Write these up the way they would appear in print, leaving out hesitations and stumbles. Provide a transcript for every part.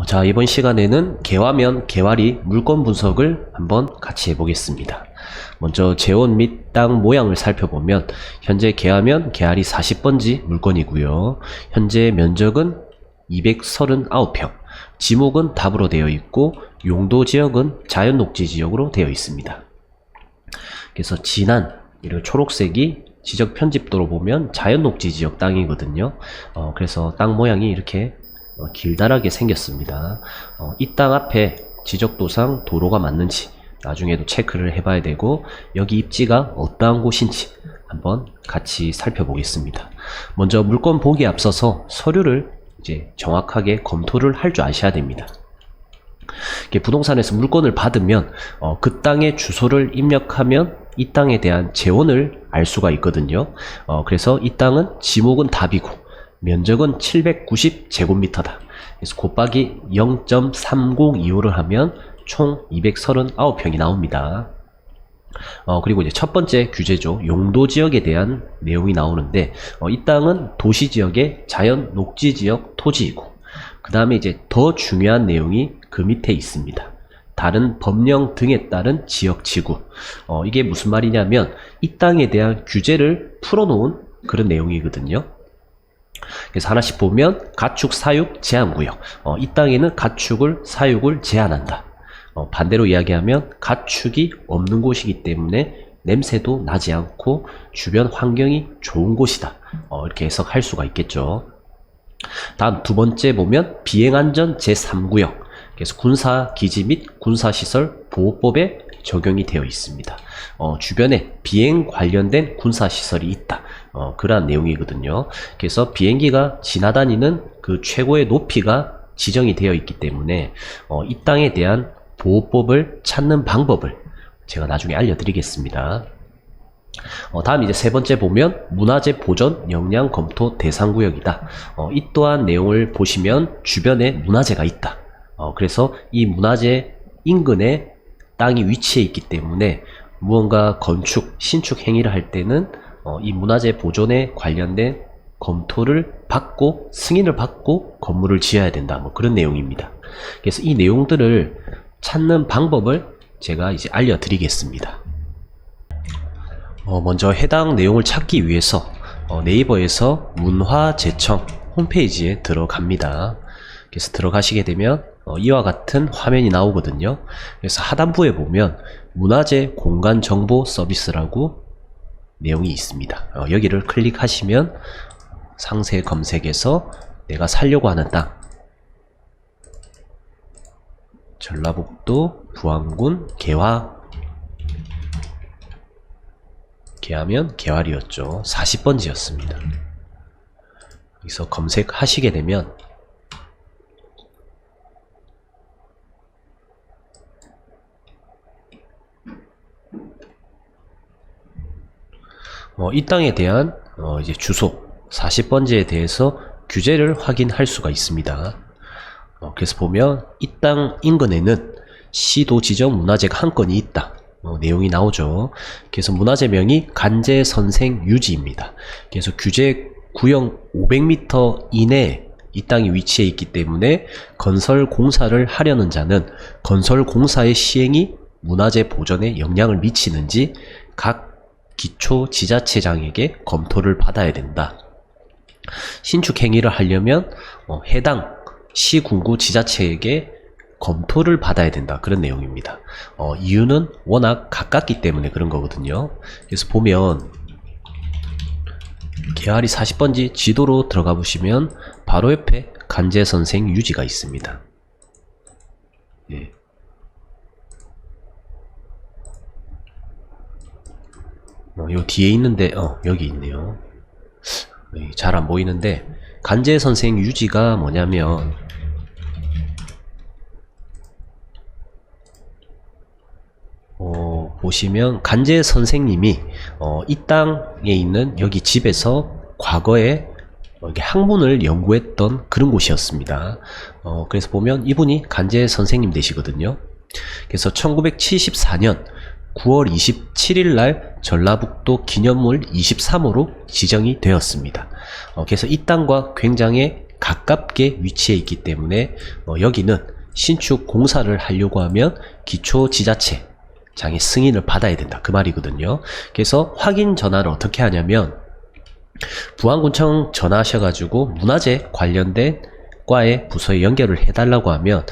자, 이번 시간에는 개화면, 개화리, 물건 분석을 한번 같이 해보겠습니다. 먼저 재원 및 땅 모양을 살펴보면 현재 개화면, 개화리 40번지 물건이고요. 현재 면적은 239평, 지목은 답으로 되어 있고 용도 지역은 자연녹지 지역으로 되어 있습니다. 그래서 진한 이런 초록색이 지적 편집도로 보면 자연녹지 지역 땅이거든요. 그래서 땅 모양이 이렇게 길다랗게 생겼습니다. 이 땅 앞에 지적도상 도로가 맞는지 나중에도 체크를 해봐야 되고, 여기 입지가 어떠한 곳인지 한번 같이 살펴보겠습니다. 먼저 물건 보기에 앞서서 서류를 이제 정확하게 검토를 할 줄 아셔야 됩니다. 부동산에서 물건을 받으면 그 땅의 주소를 입력하면 이 땅에 대한 재원을 알 수가 있거든요. 그래서 이 땅은 지목은 답이고 면적은 790제곱미터다. 그래서 곱하기 0.3025를 하면 총 239평이 나옵니다. 그리고 이제 첫 번째 규제죠. 용도 지역에 대한 내용이 나오는데, 이 땅은 도시 지역의 자연 녹지 지역 토지이고, 그 다음에 이제 더 중요한 내용이 그 밑에 있습니다. 다른 법령 등에 따른 지역 지구. 이게 무슨 말이냐면 이 땅에 대한 규제를 풀어놓은 그런 내용이거든요. 그래서 하나씩 보면 가축 사육 제한구역. 이 땅에는 가축을 사육을 제한한다. 반대로 이야기하면 가축이 없는 곳이기 때문에 냄새도 나지 않고 주변 환경이 좋은 곳이다. 이렇게 해석할 수가 있겠죠. 다음 두 번째 보면 비행안전 제3구역. 그래서 군사기지 및 군사시설 보호법에 적용이 되어 있습니다. 주변에 비행 관련된 군사시설이 있다. 그러한 내용이거든요. 그래서 비행기가 지나다니는 그 최고의 높이가 지정이 되어 있기 때문에 이 땅에 대한 보호법을 찾는 방법을 제가 나중에 알려드리겠습니다. 다음 이제 세 번째 보면 문화재 보존 역량 검토 대상구역이다. 이 또한 내용을 보시면 주변에 문화재가 있다. 그래서 이 문화재 인근에 땅이 위치해 있기 때문에 무언가 건축, 신축 행위를 할 때는 이 문화재 보존에 관련된 검토를 받고 승인을 받고 건물을 지어야 된다. 뭐 그런 내용입니다. 그래서 이 내용들을 찾는 방법을 제가 이제 알려드리겠습니다. 먼저 해당 내용을 찾기 위해서 네이버에서 문화재청 홈페이지에 들어갑니다. 그래서 들어가시게 되면 이와 같은 화면이 나오거든요. 그래서 하단부에 보면 문화재 공간 정보 서비스라고 내용이 있습니다. 여기를 클릭하시면 상세 검색에서 내가 살려고 하는 땅, 전라북도 부안군 개화면 개화리였죠. 40번지였습니다. 여기서 검색하시게 되면 이 땅에 대한 이제 주소 40번지에 대해서 규제를 확인할 수가 있습니다. 그래서 보면 이 땅 인근에는 시도 지정 문화재가 한 건이 있다. 내용이 나오죠. 그래서 문화재명이 간제선생 유지입니다. 그래서 규제 구형 500m 이내에 이 땅이 위치해 있기 때문에 건설 공사를 하려는 자는 건설 공사의 시행이 문화재 보존에 영향을 미치는지 각 기초 지자체장에게 검토를 받아야 된다. 신축 행위를 하려면 해당 시, 군구 지자체에게 검토를 받아야 된다. 그런 내용입니다. 이유는 워낙 가깝기 때문에 그런 거거든요. 그래서 보면 개화리 40번지 지도로 들어가 보시면 바로 옆에 간제선생 유지가 있습니다. 예. 요 뒤에 있는데 여기 있네요. 잘 안 보이는데 간제선생 유지가 뭐냐면 보시면 간제선생님이 이 땅에 있는 여기 집에서 과거에 학문을 연구했던 그런 곳이었습니다. 그래서 보면 이분이 간제선생님 되시거든요. 그래서 1974년 9월 27일 날 전라북도 기념물 23호로 지정이 되었습니다. 그래서 이 땅과 굉장히 가깝게 위치해 있기 때문에 여기는 신축 공사를 하려고 하면 기초지자체장의 승인을 받아야 된다, 그 말이거든요. 그래서 확인 전화를 어떻게 하냐면 부안군청 전화하셔가지고 문화재 관련된 과의 부서에 연결을 해달라고 하면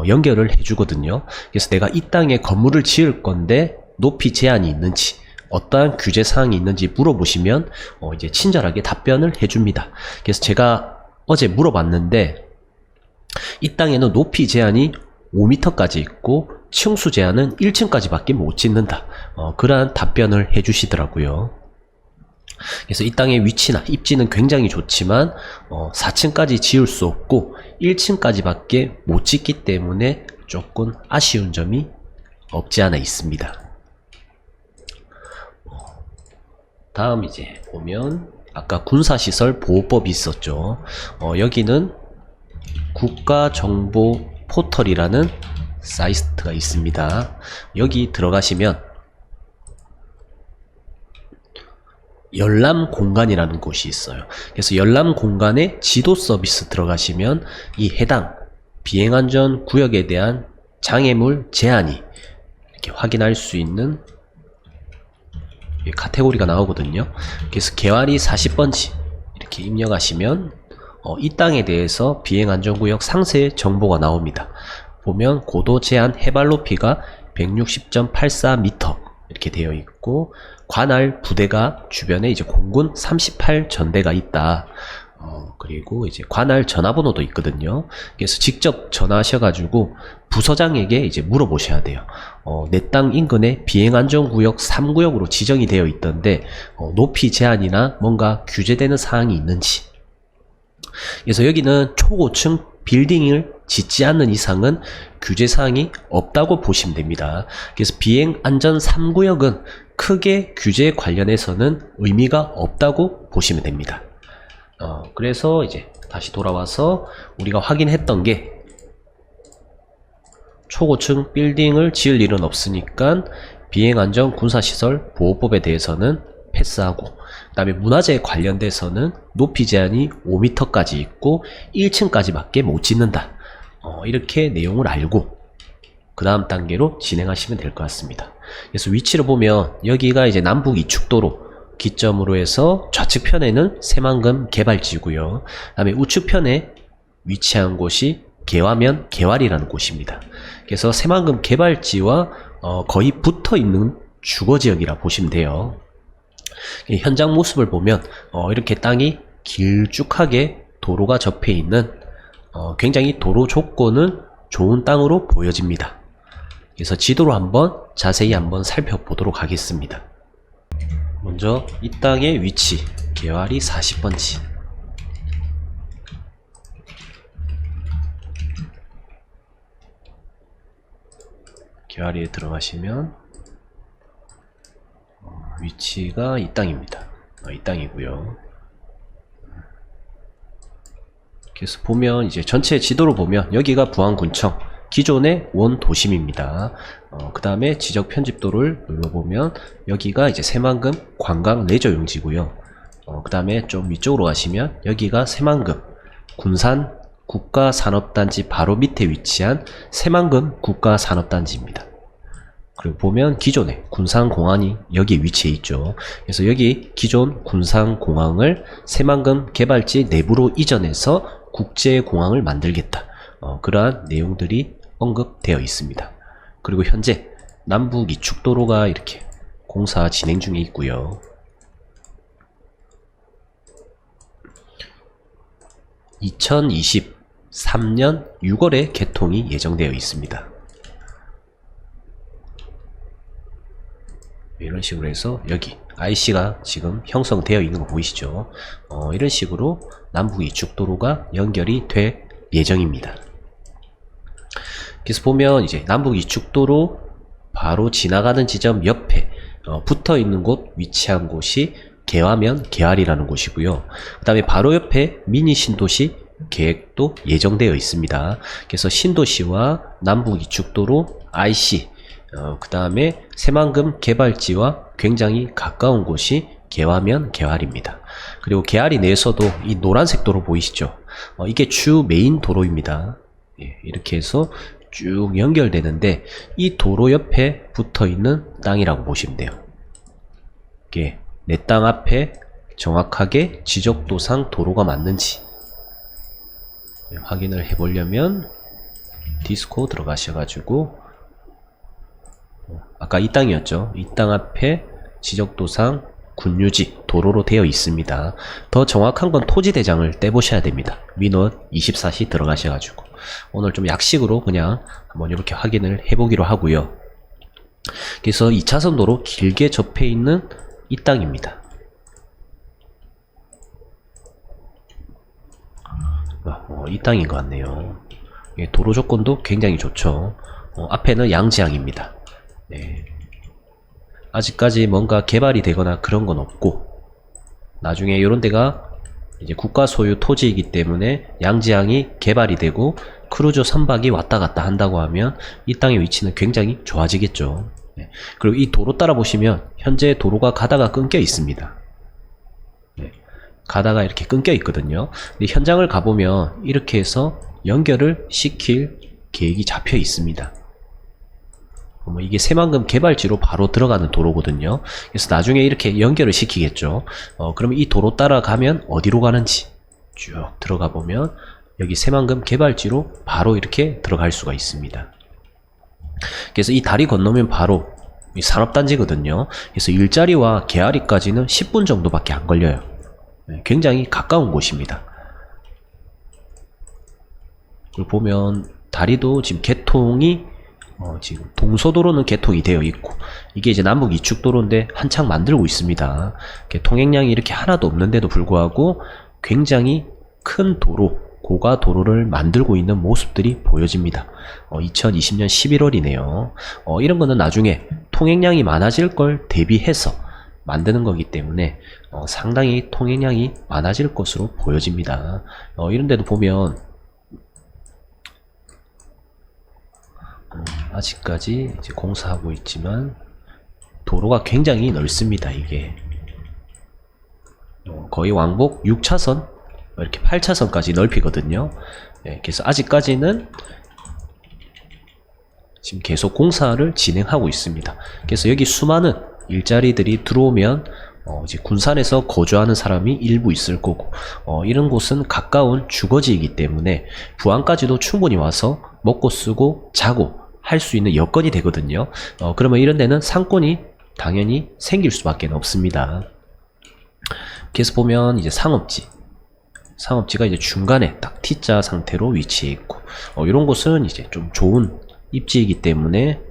연결을 해주거든요. 그래서 내가 이 땅에 건물을 지을 건데 높이 제한이 있는지, 어떠한 규제 사항이 있는지 물어보시면 이제 친절하게 답변을 해줍니다. 그래서 제가 어제 물어봤는데 이 땅에는 높이 제한이 5m까지 있고 층수 제한은 1층까지 밖에 못 짓는다, 그러한 답변을 해주시더라고요. 그래서 이 땅의 위치나 입지는 굉장히 좋지만 4층까지 지을 수 없고 1층까지 밖에 못 짓기 때문에 조금 아쉬운 점이 없지 않아 있습니다. 다음 이제 보면 아까 군사시설 보호법이 있었죠. 여기는 국가정보 포털이라는 사이트가 있습니다. 여기 들어가시면 열람공간이라는 곳이 있어요. 그래서 열람공간에 지도 서비스 들어가시면 이 해당 비행안전구역에 대한 장애물 제한이 이렇게 확인할 수 있는 카테고리가 나오거든요. 그래서 개와리 40번지 이렇게 입력하시면 이 땅에 대해서 비행안전구역 상세 정보가 나옵니다. 보면 고도 제한 해발 높이가 160.84m 이렇게 되어 있고 관할 부대가 주변에 이제 공군 38전대가 있다. 그리고 이제 관할 전화번호도 있거든요. 그래서 직접 전화하셔가지고 부서장에게 이제 물어보셔야 돼요. 내 땅 인근에 비행안전구역 3구역으로 지정이 되어 있던데 높이 제한이나 뭔가 규제되는 사항이 있는지. 그래서 여기는 초고층 빌딩을 짓지 않는 이상은 규제사항이 없다고 보시면 됩니다. 그래서 비행안전 3구역은 크게 규제에 관련해서는 의미가 없다고 보시면 됩니다. 그래서 이제 다시 돌아와서 우리가 확인했던 게 초고층 빌딩을 지을 일은 없으니까 비행안전 군사시설 보호법에 대해서는 패스하고, 그 다음에 문화재에 관련돼서는 높이 제한이 5m까지 있고 1층까지 밖에 못 짓는다, 이렇게 내용을 알고 그 다음 단계로 진행하시면 될 것 같습니다. 그래서 위치를 보면 여기가 이제 남북 이축도로 기점으로 해서 좌측편에는 새만금 개발지고요. 그 다음에 우측편에 위치한 곳이 개화면 개활이라는 곳입니다. 그래서 새만금 개발지와 거의 붙어있는 주거지역이라 보시면 돼요. 현장 모습을 보면 이렇게 땅이 길쭉하게 도로가 접해 있는 굉장히 도로 조건은 좋은 땅으로 보여집니다. 그래서 지도로 한번 자세히 한번 살펴보도록 하겠습니다. 먼저 이 땅의 위치, 개화리 40번지. 개화리에 들어가시면 위치가 이 땅입니다. 이 땅이고요. 그래서 보면 이제 전체 지도로 보면 여기가 부안군청 기존의 원도심입니다. 그 다음에 지적 편집도를 눌러보면 여기가 이제 새만금 관광 레저용지고요. 그 다음에 좀 위쪽으로 가시면 여기가 새만금 군산 국가산업단지 바로 밑에 위치한 새만금 국가산업단지입니다. 그리고 보면 기존의 군산공항이 여기 위치해 있죠. 그래서 여기 기존 군산공항을 새만금 개발지 내부로 이전해서 국제공항을 만들겠다, 그러한 내용들이 언급되어 있습니다. 그리고 현재 남북 이축도로가 이렇게 공사 진행 중에 있고요. 2023년 6월에 개통이 예정되어 있습니다. 이런 식으로 해서 여기 IC가 지금 형성되어 있는 거 보이시죠? 이런 식으로 남북 이축도로가 연결이 될 예정입니다. 그래서 보면 이제 남북 이축도로 바로 지나가는 지점 옆에 붙어 있는 곳, 위치한 곳이 개화면 개활이라는 곳이고요. 그 다음에 바로 옆에 미니 신도시 계획도 예정되어 있습니다. 그래서 신도시와 남북 이축도로 IC, 그 다음에 새만금 개발지와 굉장히 가까운 곳이 개화면 개활입니다. 그리고 개활이 내에서도 이 노란색 도로 보이시죠? 이게 주 메인 도로입니다. 예, 이렇게 해서 쭉 연결되는데 이 도로 옆에 붙어 있는 땅이라고 보시면 돼요. 이게 내 땅 앞에 정확하게 지적도상 도로가 맞는지 확인을 해 보려면 디스코 들어가셔가지고 아까 이 땅이었죠. 이 땅 앞에 지적도상 군유지 도로로 되어 있습니다. 더 정확한 건 토지대장을 떼보셔야 됩니다. 민원 24시 들어가셔가지고 오늘 좀 약식으로 그냥 한번 이렇게 확인을 해보기로 하고요. 그래서 2차선 도로 길게 접해 있는 이 땅입니다. 이 땅인 것 같네요. 도로 조건도 굉장히 좋죠. 앞에는 양지항입니다. 네. 아직까지 뭔가 개발이 되거나 그런 건 없고, 나중에 이런 데가 이제 국가 소유 토지이기 때문에 양지항이 개발이 되고 크루즈 선박이 왔다 갔다 한다고 하면 이 땅의 위치는 굉장히 좋아지겠죠. 네. 그리고 이 도로 따라 보시면 현재 도로가 가다가 끊겨 있습니다. 네. 가다가 이렇게 끊겨 있거든요. 근데 현장을 가보면 이렇게 해서 연결을 시킬 계획이 잡혀 있습니다. 이게 새만금 개발지로 바로 들어가는 도로거든요. 그래서 나중에 이렇게 연결을 시키겠죠. 그러면 이 도로 따라가면 어디로 가는지 쭉 들어가 보면 여기 새만금 개발지로 바로 이렇게 들어갈 수가 있습니다. 그래서 이 다리 건너면 바로 이 산업단지거든요. 그래서 일자리와 개화리까지는 10분 정도밖에 안 걸려요. 굉장히 가까운 곳입니다. 그리고 보면 다리도 지금 개통이 지금 동서도로는 개통이 되어 있고, 이게 이제 남북 이축도로인데 한창 만들고 있습니다. 통행량이 이렇게 하나도 없는데도 불구하고 굉장히 큰 도로, 고가 도로를 만들고 있는 모습들이 보여집니다. 2020년 11월이네요. 이런 거는 나중에 통행량이 많아질 걸 대비해서 만드는 거기 때문에 상당히 통행량이 많아질 것으로 보여집니다. 이런 데도 보면 아직까지 이제 공사하고 있지만 도로가 굉장히 넓습니다. 이게 거의 왕복 6차선 이렇게 8차선까지 넓히거든요. 네, 그래서 아직까지는 지금 계속 공사를 진행하고 있습니다. 그래서 여기 수많은 일자리들이 들어오면 이제 군산에서 거주하는 사람이 일부 있을 거고, 이런 곳은 가까운 주거지이기 때문에 부안까지도 충분히 와서 먹고 쓰고 자고 할 수 있는 여건이 되거든요. 그러면 이런 데는 상권이 당연히 생길 수밖에 없습니다. 그래서 보면 이제 상업지가 이제 중간에 딱 T자 상태로 위치해 있고, 이런 곳은 이제 좀 좋은 입지이기 때문에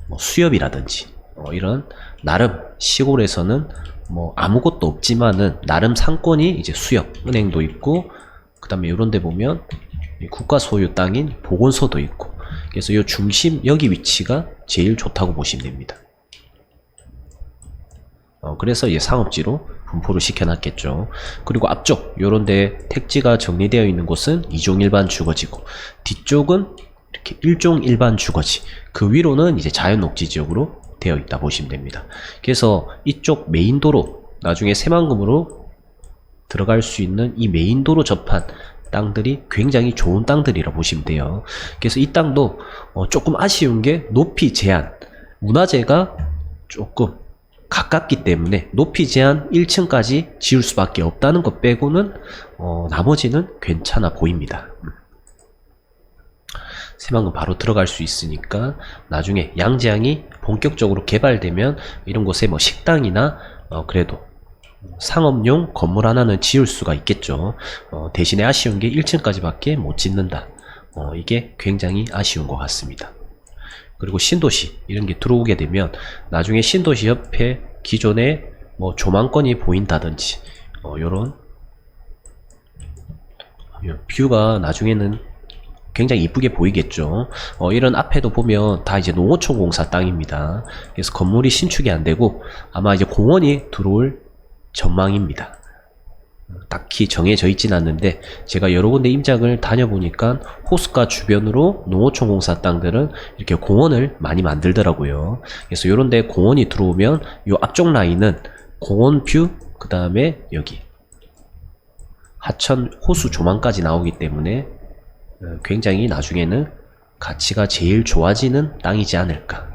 뭐 수협이라든지 이런 나름 시골에서는 뭐 아무것도 없지만은 나름 상권이 이제 수협, 은행도 있고, 그 다음에 이런 데 보면 국가 소유 땅인 보건소도 있고, 그래서 이 중심 여기 위치가 제일 좋다고 보시면 됩니다. 그래서 이제 상업지로 분포를 시켜놨겠죠. 그리고 앞쪽 요런데 택지가 정리되어 있는 곳은 2종 일반 주거지고, 뒤쪽은 이렇게 1종 일반 주거지, 그 위로는 이제 자연녹지 지역으로 되어 있다 보시면 됩니다. 그래서 이쪽 메인도로, 나중에 새만금으로 들어갈 수 있는 이 메인도로 접한 땅들이 굉장히 좋은 땅들이라 보시면 돼요. 그래서 이 땅도 조금 아쉬운 게 높이 제한, 문화재가 조금 가깝기 때문에 높이 제한 1층까지 지을 수밖에 없다는 것 빼고는 나머지는 괜찮아 보입니다. 새만금 바로 들어갈 수 있으니까 나중에 양지항이 본격적으로 개발되면 이런 곳에 뭐 식당이나 그래도 상업용 건물 하나는 지을 수가 있겠죠. 대신에 아쉬운 게 1층까지 밖에 못 짓는다. 이게 굉장히 아쉬운 것 같습니다. 그리고 신도시 이런 게 들어오게 되면 나중에 신도시 옆에 기존에 뭐 조망권이 보인다든지 요런 뷰가 나중에는 굉장히 이쁘게 보이겠죠. 이런 앞에도 보면 다 이제 농어촌 공사 땅입니다. 그래서 건물이 신축이 안 되고 아마 이제 공원이 들어올 전망입니다. 딱히 정해져 있진 않는데 제가 여러 군데 임장을 다녀보니까 호숫가 주변으로 농어촌공사 땅들은 이렇게 공원을 많이 만들더라고요. 그래서 요런데 공원이 들어오면 요 앞쪽 라인은 공원 뷰, 그 다음에 여기 하천 호수 조망까지 나오기 때문에 굉장히 나중에는 가치가 제일 좋아지는 땅이지 않을까.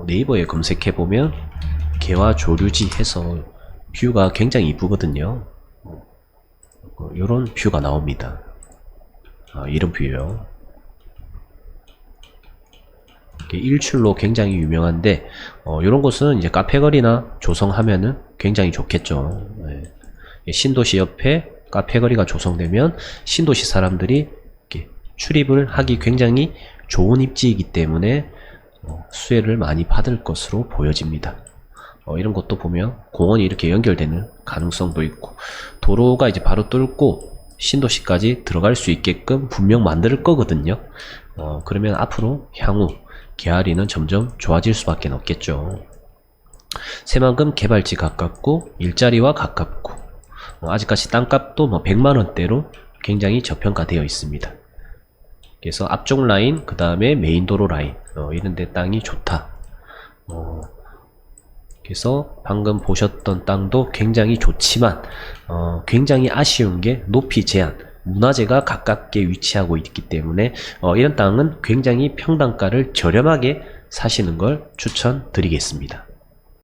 네이버에 검색해보면 개화 조류지 해서 뷰가 굉장히 이쁘거든요. 요런 뷰가 나옵니다. 이런 뷰요. 일출로 굉장히 유명한데 요런 곳은 이제 카페거리나 조성하면은 굉장히 좋겠죠. 신도시 옆에 카페거리가 조성되면 신도시 사람들이 이렇게 출입을 하기 굉장히 좋은 입지이기 때문에 수혜를 많이 받을 것으로 보여집니다. 이런 것도 보면 공원이 이렇게 연결되는 가능성도 있고, 도로가 이제 바로 뚫고 신도시까지 들어갈 수 있게끔 분명 만들 거거든요. 그러면 앞으로 향후 개화리는 점점 좋아질 수밖에 없겠죠. 새만금 개발지 가깝고 일자리와 가깝고, 아직까지 땅값도 100만원대로 굉장히 저평가되어 있습니다. 그래서 앞쪽 라인, 그 다음에 메인도로 라인, 이런데 땅이 좋다. 그래서 방금 보셨던 땅도 굉장히 좋지만 굉장히 아쉬운 게 높이 제한, 문화재가 가깝게 위치하고 있기 때문에 이런 땅은 굉장히 평당가를 저렴하게 사시는 걸 추천드리겠습니다.